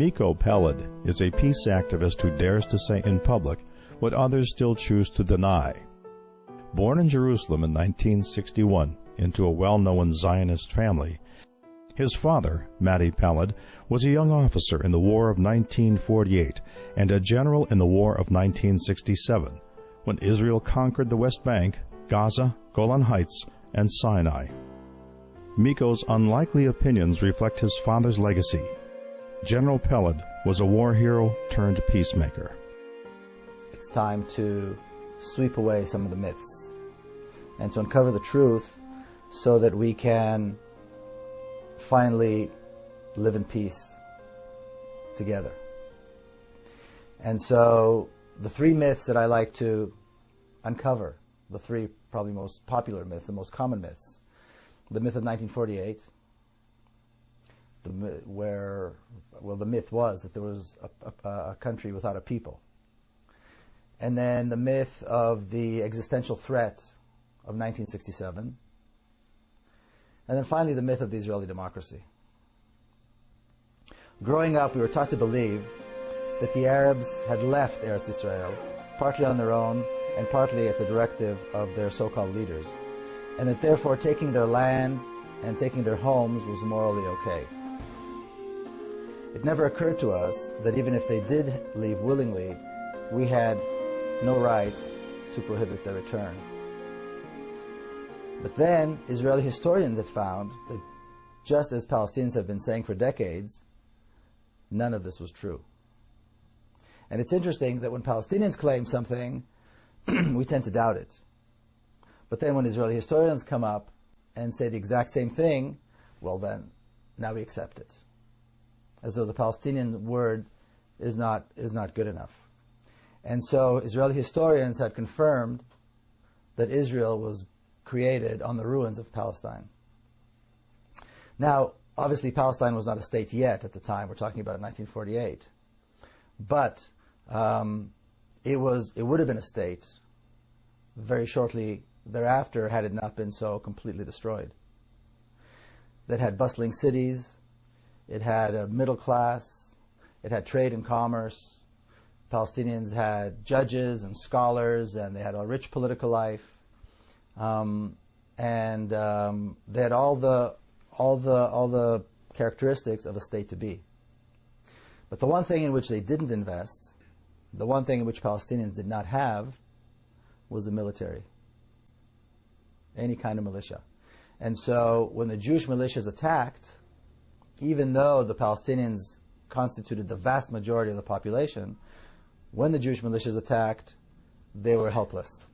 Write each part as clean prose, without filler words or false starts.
Miko Peled is a peace activist who dares to say in public what others still choose to deny. Born in Jerusalem in 1961 into a well-known Zionist family, his father, Miko Peled, was a young officer in the War of 1948 and a general in the War of 1967, when Israel conquered the West Bank, Gaza, Golan Heights, and Sinai. Miko's unlikely opinions reflect his father's legacy. General Peled was a war hero turned peacemaker. It's time to sweep away some of the myths and to uncover the truth so that we can finally live in peace together. And so the three myths that I like to uncover, the three probably most popular myths, the most common myths: the myth of 1948, the myth was that there was a country without a people. And then the myth of the existential threat of 1967. And then finally the myth of the Israeli democracy. Growing up, we were taught to believe that the Arabs had left Eretz Israel, partly on their own and partly at the directive of their so-called leaders, and that therefore taking their land and taking their homes was morally okay. It never occurred to us that even if they did leave willingly, we had no right to prohibit their return. But then Israeli historians had found that, just as Palestinians have been saying for decades, none of this was true. And it's interesting that when Palestinians claim something, we tend to doubt it. But then when Israeli historians come up and say the exact same thing, well then, now we accept it. As though the Palestinian word is not good enough. And so Israeli historians had confirmed that Israel was created on the ruins of Palestine. Now, obviously Palestine was not a state yet at the time. We're talking about 1948. But it would have been a state very shortly thereafter had it not been so completely destroyed. That had bustling cities, it had a middle class, it had trade and commerce. Palestinians had judges and scholars, and they had a rich political life, and they had all the characteristics of a state to be. But the one thing in which they didn't invest, the one thing in which Palestinians did not have, was the military, any kind of militia. And so when the Jewish militias attacked, even though the Palestinians constituted the vast majority of the population, when the Jewish militias attacked, they were helpless.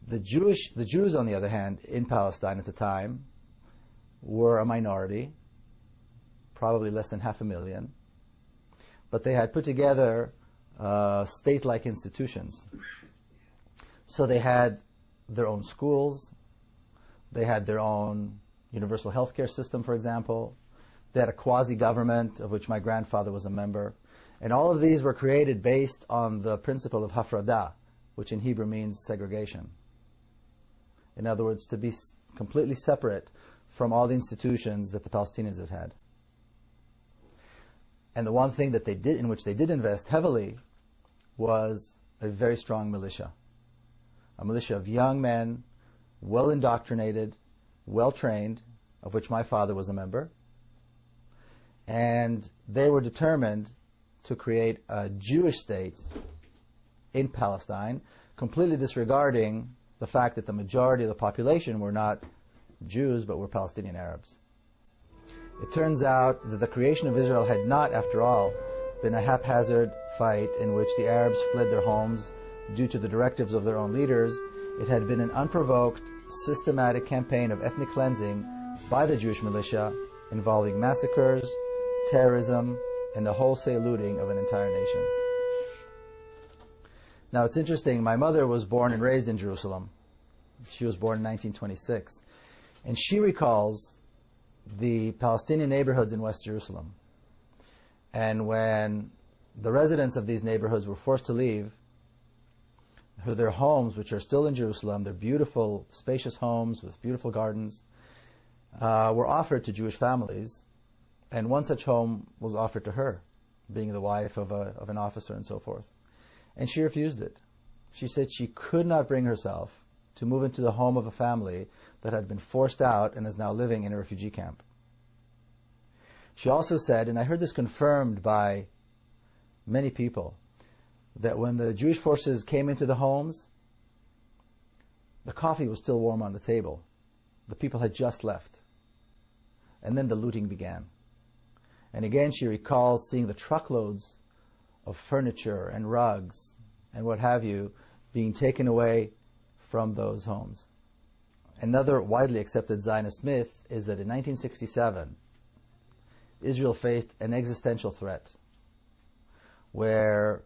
The Jews, on the other hand, in Palestine at the time, were a minority, probably less than 500,000, but they had put together state-like institutions. So they had their own schools, they had their own universal healthcare system, for example, they had a quasi-government of which my grandfather was a member, and all of these were created based on the principle of hafradah, which in Hebrew means segregation. In other words, to be completely separate from all the institutions that the Palestinians had had. And the one thing that they did, in which they did invest heavily, was a very strong militia. A militia of young men, well indoctrinated, well trained, of which my father was a member. And they were determined to create a Jewish state in Palestine, completely disregarding the fact that the majority of the population were not Jews, but were Palestinian Arabs. It turns out that the creation of Israel had not, after all, been a haphazard fight in which the Arabs fled their homes due to the directives of their own leaders. It had been an unprovoked, systematic campaign of ethnic cleansing by the Jewish militia, involving massacres, terrorism, and the wholesale looting of an entire nation. Now it's interesting, my mother was born and raised in Jerusalem. She was born in 1926. And she recalls the Palestinian neighborhoods in West Jerusalem. And when the residents of these neighborhoods were forced to leave their homes, which are still in Jerusalem, they're beautiful, spacious homes with beautiful gardens, were offered to Jewish families And one such home was offered to her, being the wife of an officer and so forth. And she refused it. She said she could not bring herself to move into the home of a family that had been forced out and is now living in a refugee camp. She also said, and I heard this confirmed by many people, that when the Jewish forces came into the homes, the coffee was still warm on the table. The people had just left. And then the looting began. And again, she recalls seeing the truckloads of furniture and rugs and what have you being taken away from those homes. Another widely accepted Zionist myth is that in 1967, Israel faced an existential threat where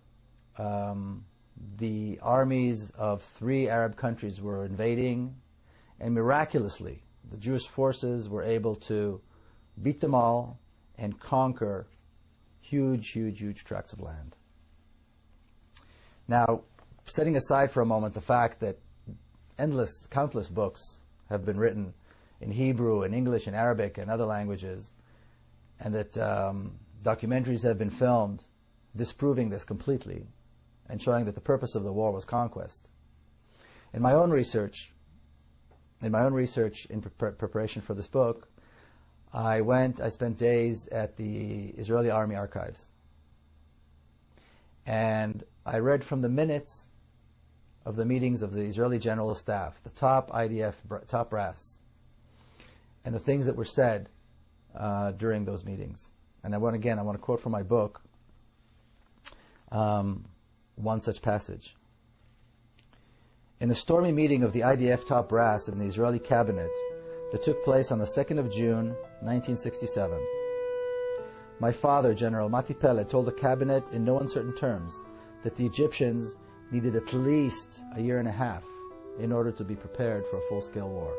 the armies of 3 Arab countries were invading, and miraculously the Jewish forces were able to beat them all and conquer huge tracts of land. Now, setting aside for a moment the fact that countless books have been written in Hebrew and English and Arabic and other languages, and that documentaries have been filmed disproving this completely and showing that the purpose of the war was conquest. In my own research in preparation for this book, I spent days at the Israeli Army archives. And I read from the minutes of the meetings of the Israeli General Staff, the top IDF, top brass, and the things that were said during those meetings. And I want to quote from my book one such passage. In a stormy meeting of the IDF top brass in the Israeli cabinet that took place on the 2nd of June, 1967, my father, General Miko Peled, told the cabinet in no uncertain terms that the Egyptians needed at least a year and a half in order to be prepared for a full-scale war.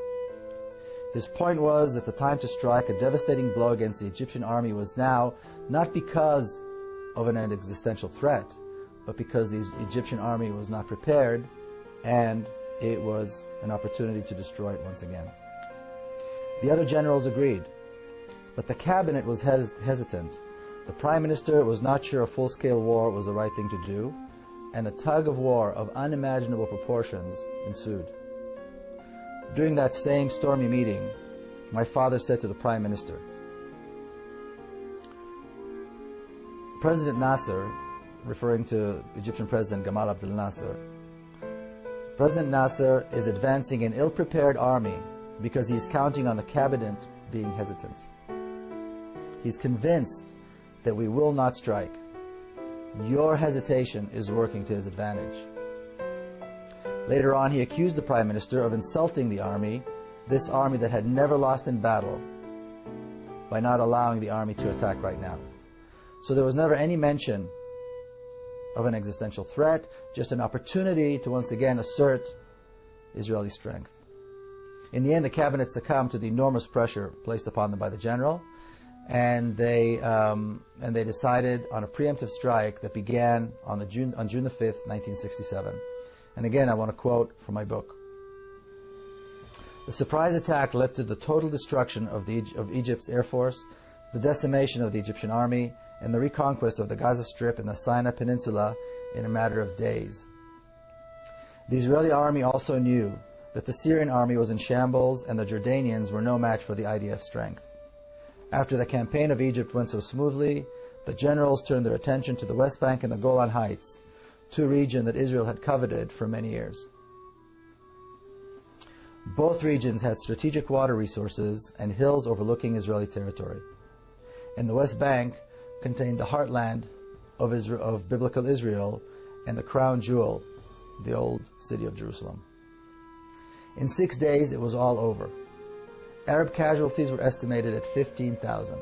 His point was that the time to strike a devastating blow against the Egyptian army was now, not because of an existential threat, but because the Egyptian army was not prepared, and it was an opportunity to destroy it once again. The other generals agreed, but the cabinet was hesitant. The prime minister was not sure a full-scale war was the right thing to do, and a tug of war of unimaginable proportions ensued. During that same stormy meeting, my father said to the prime minister, President Nasser, referring to Egyptian President Gamal Abdel Nasser, President Nasser is advancing an ill-prepared army because he's counting on the cabinet being hesitant. He's convinced that we will not strike. Your hesitation is working to his advantage. Later on, he accused the Prime Minister of insulting the army, this army that had never lost in battle, by not allowing the army to attack right now. So there was never any mention of an existential threat, just an opportunity to once again assert Israeli strength. In the end, the cabinet succumbed to the enormous pressure placed upon them by the general, and they decided on a preemptive strike that began on June the 5th, 1967. And again, I want to quote from my book. The surprise attack led to the total destruction of Egypt's air force, the decimation of the Egyptian army, and the reconquest of the Gaza Strip and the Sinai Peninsula in a matter of days. The Israeli army also knew that the Syrian army was in shambles and the Jordanians were no match for the IDF strength. After the campaign of Egypt went so smoothly, the generals turned their attention to the West Bank and the Golan Heights, two regions that Israel had coveted for many years. Both regions had strategic water resources and hills overlooking Israeli territory. And the West Bank contained the heartland of biblical Israel and the crown jewel, the old city of Jerusalem. In 6 days, it was all over. Arab casualties were estimated at 15,000.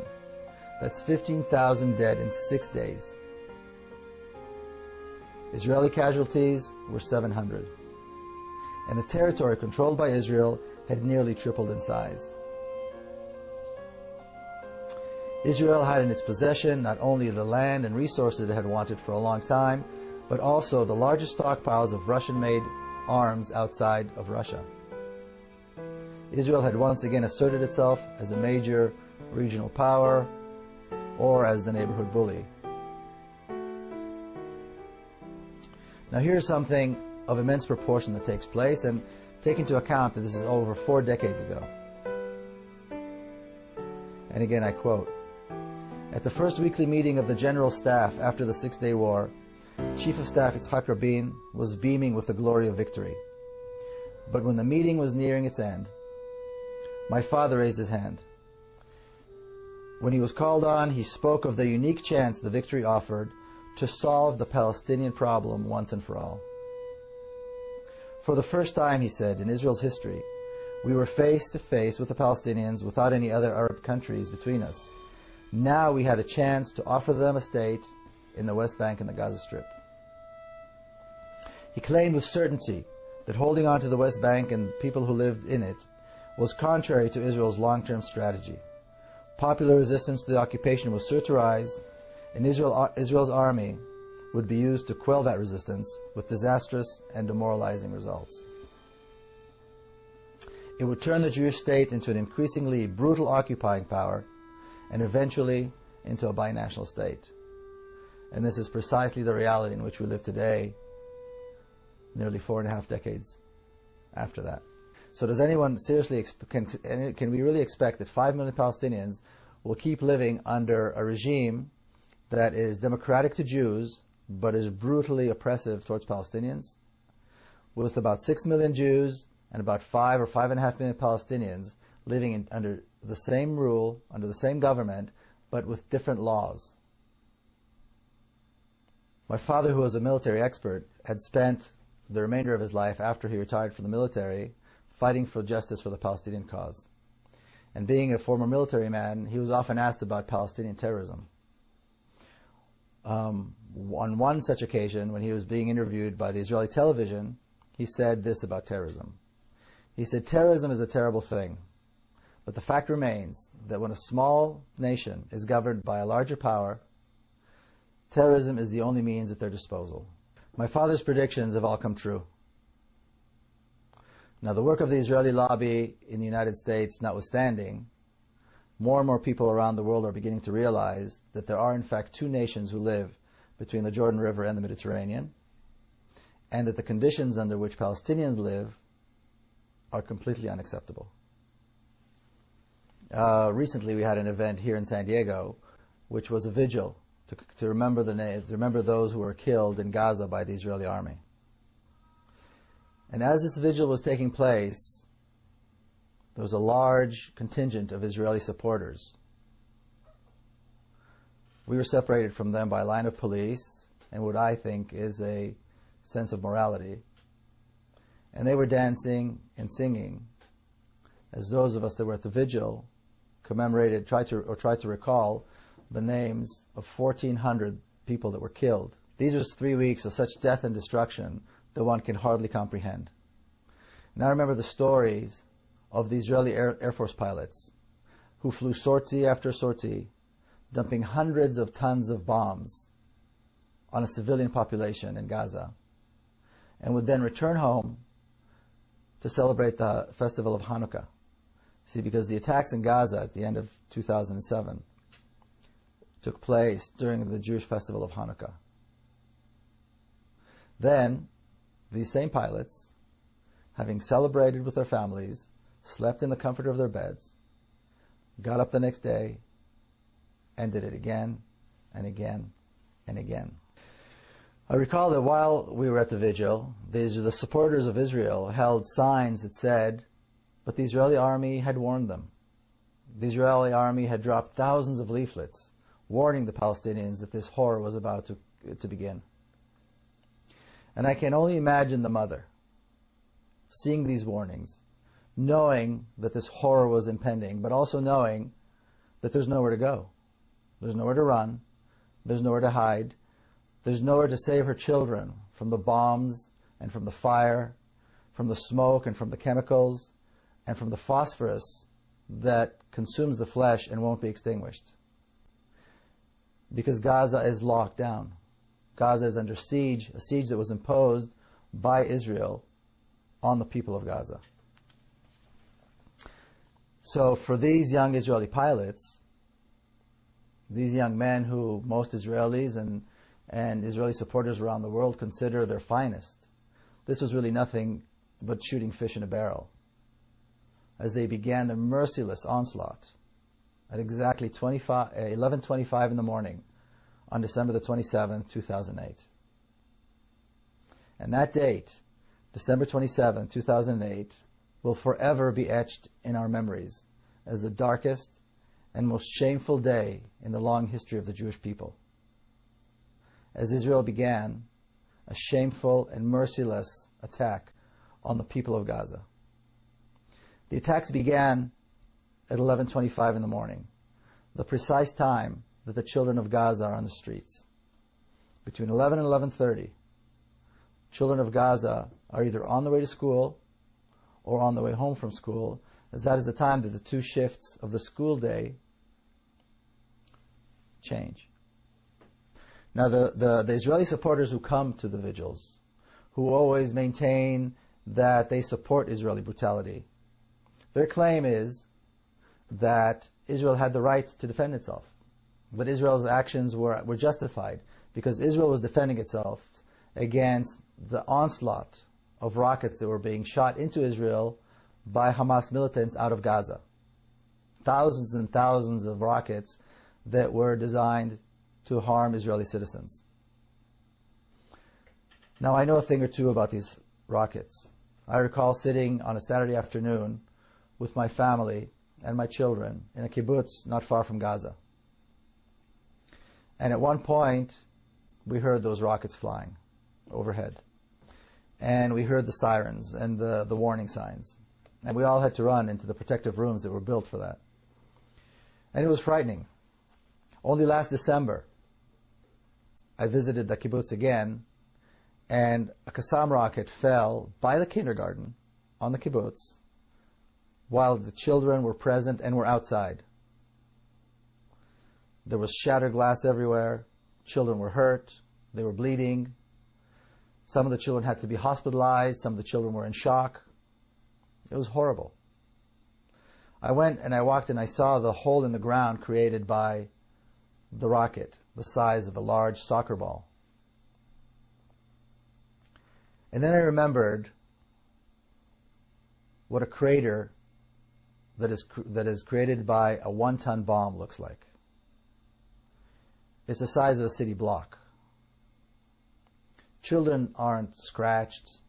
That's 15,000 dead in 6 days. Israeli casualties were 700. And the territory controlled by Israel had nearly tripled in size. Israel had in its possession not only the land and resources it had wanted for a long time, but also the largest stockpiles of Russian-made arms outside of Russia. Israel had once again asserted itself as a major regional power, or as the neighborhood bully. Now here's something of immense proportion that takes place, and take into account that this is over 4 decades ago. And again I quote, "At the first weekly meeting of the General Staff after the Six-Day War, Chief of Staff Yitzhak Rabin was beaming with the glory of victory. But when the meeting was nearing its end, my father raised his hand. When he was called on, he spoke of the unique chance the victory offered to solve the Palestinian problem once and for all. For the first time, he said, in Israel's history, we were face to face with the Palestinians without any other Arab countries between us. Now we had a chance to offer them a state in the West Bank and the Gaza Strip." He claimed with certainty that holding on to the West Bank and people who lived in it was contrary to Israel's long-term strategy. Popular resistance to the occupation was sure to rise, and Israel's army would be used to quell that resistance with disastrous and demoralizing results. It would turn the Jewish state into an increasingly brutal occupying power and eventually into a binational state. And this is precisely the reality in which we live today, nearly 4.5 decades after that. So does anyone seriously, can we really expect that 5 million Palestinians will keep living under a regime that is democratic to Jews, but is brutally oppressive towards Palestinians? With about 6 million Jews and about 5 or 5.5 million Palestinians living under the same rule, under the same government, but with different laws. My father, who was a military expert, had spent the remainder of his life after he retired from the military fighting for justice for the Palestinian cause. And being a former military man, he was often asked about Palestinian terrorism. On one such occasion, when he was being interviewed by the Israeli television, he said this about terrorism. He said, "Terrorism is a terrible thing, but the fact remains that when a small nation is governed by a larger power, terrorism is the only means at their disposal." My father's predictions have all come true. Now, the work of the Israeli lobby in the United States notwithstanding, more and more people around the world are beginning to realize that there are in fact 2 nations who live between the Jordan River and the Mediterranean, and that the conditions under which Palestinians live are completely unacceptable. Recently we had an event here in San Diego, which was a vigil to remember those who were killed in Gaza by the Israeli army. And as this vigil was taking place, there was a large contingent of Israeli supporters. We were separated from them by a line of police and what I think is a sense of morality. And they were dancing and singing as those of us that were at the vigil tried to recall the names of 1,400 people that were killed. These were 3 weeks of such death and destruction that one can hardly comprehend. And I remember the stories of the Israeli Air Force pilots who flew sortie after sortie, dumping hundreds of tons of bombs on a civilian population in Gaza, and would then return home to celebrate the festival of Hanukkah. See, because the attacks in Gaza at the end of 2007 took place during the Jewish festival of Hanukkah. Then, these same pilots, having celebrated with their families, slept in the comfort of their beds, got up the next day, and did it again and again and again. I recall that while we were at the vigil, the supporters of Israel held signs that said, but the Israeli army had warned them. The Israeli army had dropped thousands of leaflets warning the Palestinians that this horror was about to begin. And I can only imagine the mother seeing these warnings, knowing that this horror was impending, but also knowing that there's nowhere to go. There's nowhere to run. There's nowhere to hide. There's nowhere to save her children from the bombs and from the fire, from the smoke and from the chemicals, and from the phosphorus that consumes the flesh and won't be extinguished. Because Gaza is locked down. Gaza is under siege, a siege that was imposed by Israel on the people of Gaza. So for these young Israeli pilots, These young men who most Israelis and Israeli supporters around the world consider their finest. This was really nothing but shooting fish in a barrel as they began their merciless onslaught at exactly 11:25 in the morning on December the 27th, 2008. And that date, December 27, 2008, will forever be etched in our memories as the darkest and most shameful day in the long history of the Jewish people. As Israel began a shameful and merciless attack on the people of Gaza. The attacks began at 11:25 in the morning, the precise time that the children of Gaza are on the streets. Between 11 and 11:30, children of Gaza are either on the way to school or on the way home from school, as that is the time that the two shifts of the school day change. Now, the Israeli supporters who come to the vigils, who always maintain that they support Israeli brutality, their claim is that Israel had the right to defend itself, that Israel's actions were justified because Israel was defending itself against the onslaught of rockets that were being shot into Israel by Hamas militants out of Gaza. Thousands and thousands of rockets that were designed to harm Israeli citizens. Now, I know a thing or two about these rockets. I recall sitting on a Saturday afternoon with my family and my children in a kibbutz not far from Gaza. And at one point, we heard those rockets flying overhead. And we heard the sirens and the warning signs. And we all had to run into the protective rooms that were built for that. And it was frightening. Only last December, I visited the kibbutz again, and a Qassam rocket fell by the kindergarten on the kibbutz while the children were present and were outside. There was shattered glass everywhere. Children were hurt. They were bleeding. Some of the children had to be hospitalized. Some of the children were in shock. It was horrible. I went and I walked and I saw the hole in the ground created by the rocket, the size of a large soccer ball. And then I remembered what a crater that is created by a 1-ton bomb looks like. It's the size of a city block. Children aren't scratched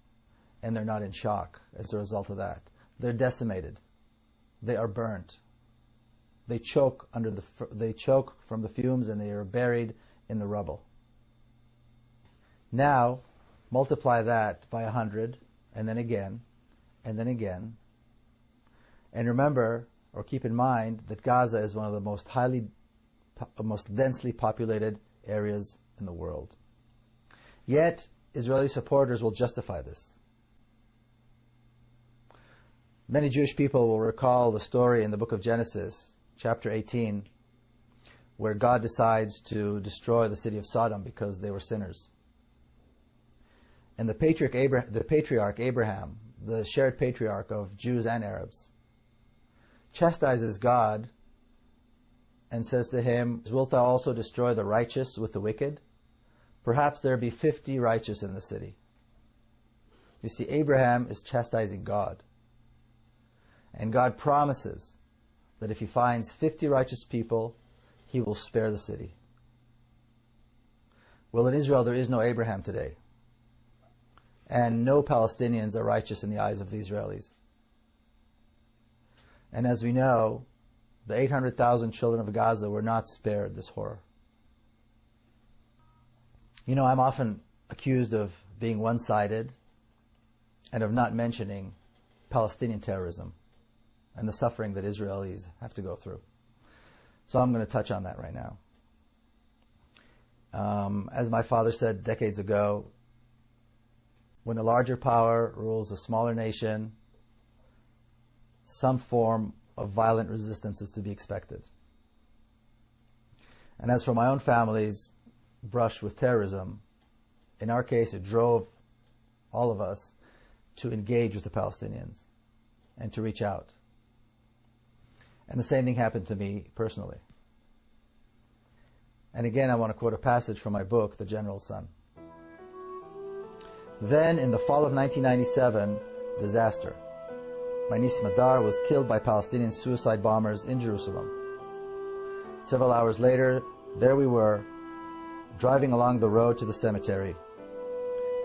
and they're not in shock as a result of that. They're decimated. They are burnt. They choke from the fumes and they are buried in the rubble. Now, multiply that by 100, and then again, and then again. And remember, or keep in mind, that Gaza is one of the most densely populated areas in the world. Yet, Israeli supporters will justify this. Many Jewish people will recall the story in the book of Genesis, chapter 18, where God decides to destroy the city of Sodom because they were sinners. And the patriarch Abraham, the shared patriarch of Jews and Arabs, chastises God and says to him, "Wilt thou also destroy the righteous with the wicked? Perhaps there be 50 righteous in the city." You see, Abraham is chastising God. And God promises that if he finds 50 righteous people, he will spare the city. Well, in Israel, there is no Abraham today. And no Palestinians are righteous in the eyes of the Israelis. And as we know, the 800,000 children of Gaza were not spared this horror. You know, I'm often accused of being one-sided and of not mentioning Palestinian terrorism and the suffering that Israelis have to go through. So I'm going to touch on that right now. As my father said decades ago, when a larger power rules a smaller nation, some form of violent resistance is to be expected. And as for my own family's brush with terrorism, in our case it drove all of us to engage with the Palestinians and to reach out. And the same thing happened to me personally. And again, I want to quote a passage from my book, The General's Son. Then, in the fall of 1997, disaster. My niece Madar was killed by Palestinian suicide bombers in Jerusalem. Several hours later, there we were, driving along the road to the cemetery.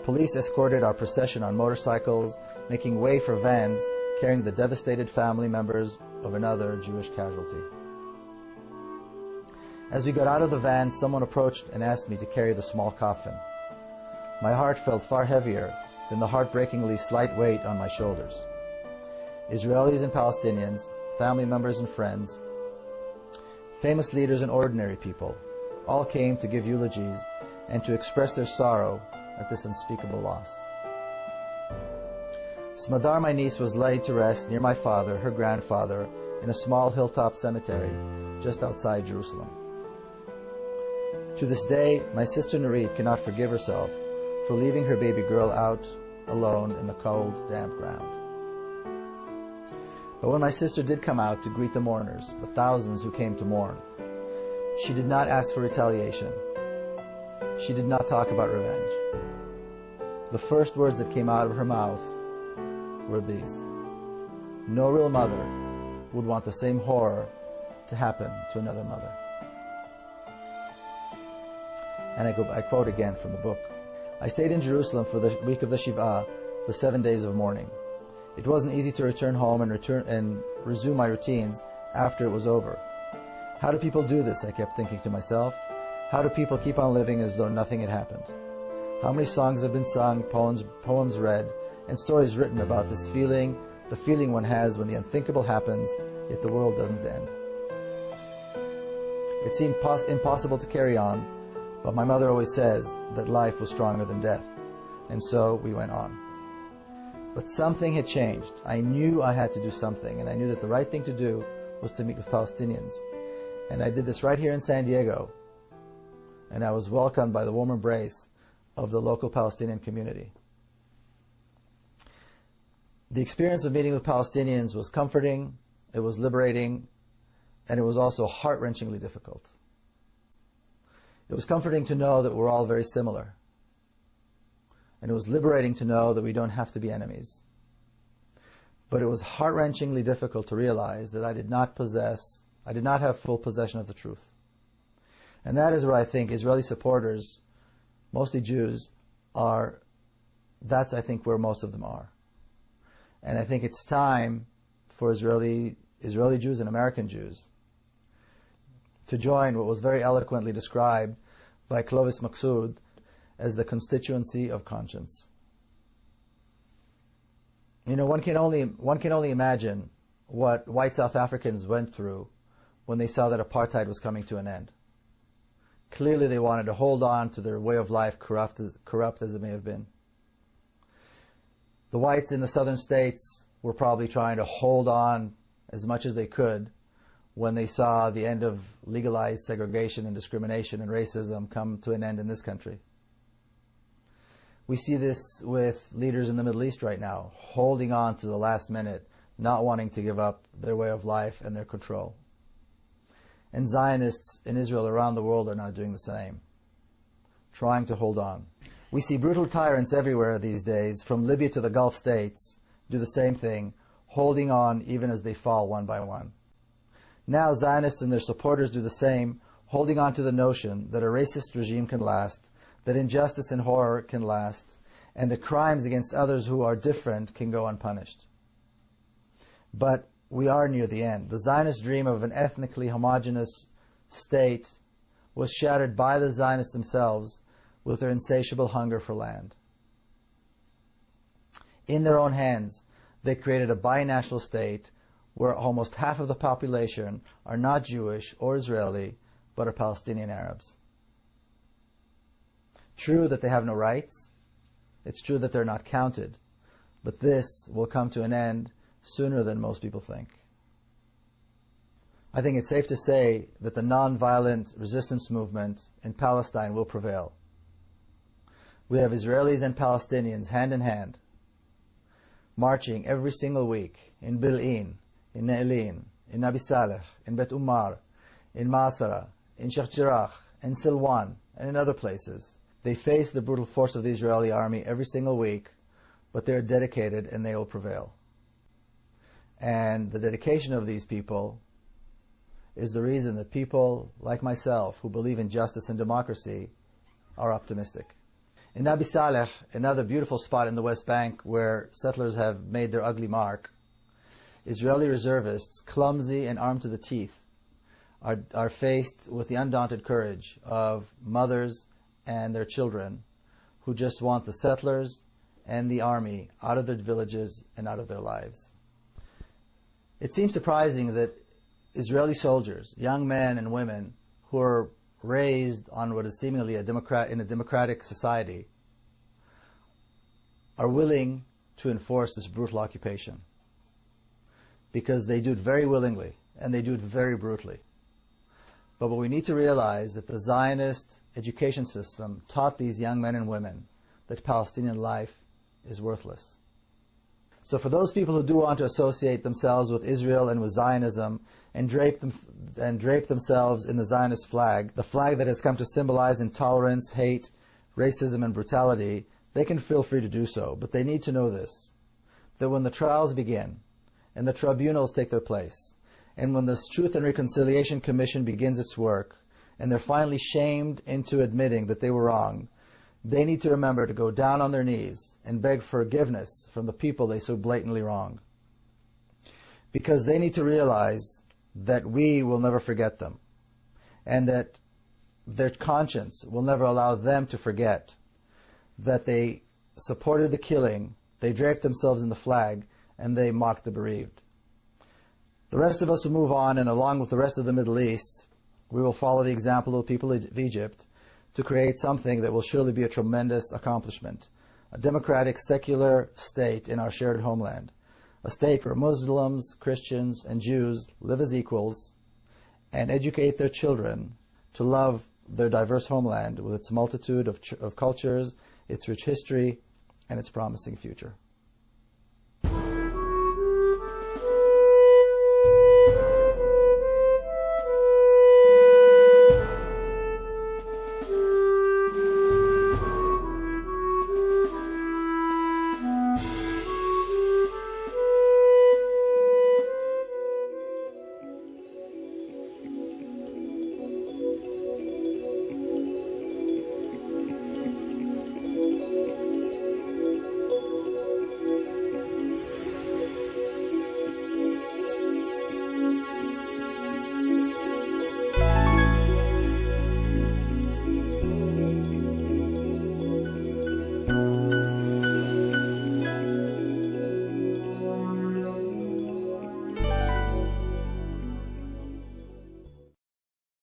Police escorted our procession on motorcycles, making way for vans carrying the devastated family members of another Jewish casualty. As we got out of the van, someone approached and asked me to carry the small coffin. My heart felt far heavier than the heartbreakingly slight weight on my shoulders. Israelis and Palestinians, family members and friends, famous leaders and ordinary people, all came to give eulogies and to express their sorrow at this unspeakable loss. Smadar, my niece, was laid to rest near my father, her grandfather, in a small hilltop cemetery just outside Jerusalem. To this day, my sister Nurit cannot forgive herself for leaving her baby girl out alone in the cold, damp ground. But when my sister did come out to greet the mourners, the thousands who came to mourn, she did not ask for retaliation. She did not talk about revenge. The first words that came out of her mouth were these: no real mother would want the same horror to happen to another mother. And I quote again from the book. I stayed in Jerusalem for the week of the Shiva, the 7 days of mourning. It wasn't easy to return home and resume my routines after it was over. How do people do this? I kept thinking to myself. How do people keep on living as though nothing had happened? How many songs have been sung, poems read, and stories written about this feeling, the feeling one has when the unthinkable happens, yet the world doesn't end. It seemed impossible to carry on, but my mother always says that life was stronger than death, and so we went on. But something had changed. I knew I had to do something, and I knew that the right thing to do was to meet with Palestinians. And I did this right here in San Diego, and I was welcomed by the warm embrace of the local Palestinian community. The experience of meeting with Palestinians was comforting, it was liberating, and it was also heart-wrenchingly difficult. It was comforting to know that we're all very similar. And it was liberating to know that we don't have to be enemies. But it was heart-wrenchingly difficult to realize that I did not have full possession of the truth. And that is where I think Israeli supporters, mostly Jews, that's I think where most of them are. And I think it's time for Israeli Jews and American Jews to join what was very eloquently described by Clovis Maksud as the constituency of conscience. You know, one can only imagine what white South Africans went through when they saw that apartheid was coming to an end. Clearly they wanted to hold on to their way of life, corrupt as it may have been. The whites in the southern states were probably trying to hold on as much as they could when they saw the end of legalized segregation and discrimination and racism come to an end in this country. We see this with leaders in the Middle East right now, holding on to the last minute, not wanting to give up their way of life and their control. And Zionists in Israel around the world are now doing the same, trying to hold on. We see brutal tyrants everywhere these days, from Libya to the Gulf states, do the same thing, holding on even as they fall one by one. Now Zionists and their supporters do the same, holding on to the notion that a racist regime can last, that injustice and horror can last, and that crimes against others who are different can go unpunished. But we are near the end. The Zionist dream of an ethnically homogeneous state was shattered by the Zionists themselves with their insatiable hunger for land. In their own hands, they created a binational state where almost half of the population are not Jewish or Israeli, but are Palestinian Arabs. True that they have no rights. It's true that they're not counted. But this will come to an end sooner than most people think. I think it's safe to say that the non-violent resistance movement in Palestine will prevail. We have Israelis and Palestinians hand in hand, marching every single week in Bil'in, in Ne'elin, in Nabi Saleh, in Bet Umar, in Masara, in Sheikh Jarrah, in Silwan and in other places. They face the brutal force of the Israeli army every single week, but they are dedicated and they will prevail. And the dedication of these people is the reason that people like myself who believe in justice and democracy are optimistic. In Nabi Saleh, another beautiful spot in the West Bank where settlers have made their ugly mark, Israeli reservists, clumsy and armed to the teeth, are faced with the undaunted courage of mothers and their children who just want the settlers and the army out of their villages and out of their lives. It seems surprising that Israeli soldiers, young men and women who are raised on what is seemingly in a democratic society, are willing to enforce this brutal occupation, because they do it very willingly and they do it very brutally. But what we need to realize that the Zionist education system taught these young men and women that Palestinian life is worthless. So for those people who do want to associate themselves with Israel and with Zionism and drape themselves in the Zionist flag, the flag that has come to symbolize intolerance, hate, racism, and brutality, they can feel free to do so. But they need to know this, that when the trials begin and the tribunals take their place, and when the Truth and Reconciliation Commission begins its work, and they're finally shamed into admitting that they were wrong, they need to remember to go down on their knees and beg forgiveness from the people they so blatantly wronged. Because they need to realize that we will never forget them, and that their conscience will never allow them to forget that they supported the killing, they draped themselves in the flag, and they mocked the bereaved. The rest of us will move on, and along with the rest of the Middle East, we will follow the example of the people of Egypt to create something that will surely be a tremendous accomplishment. A democratic, secular state in our shared homeland. A state where Muslims, Christians, and Jews live as equals and educate their children to love their diverse homeland with its multitude of cultures, its rich history, and its promising future.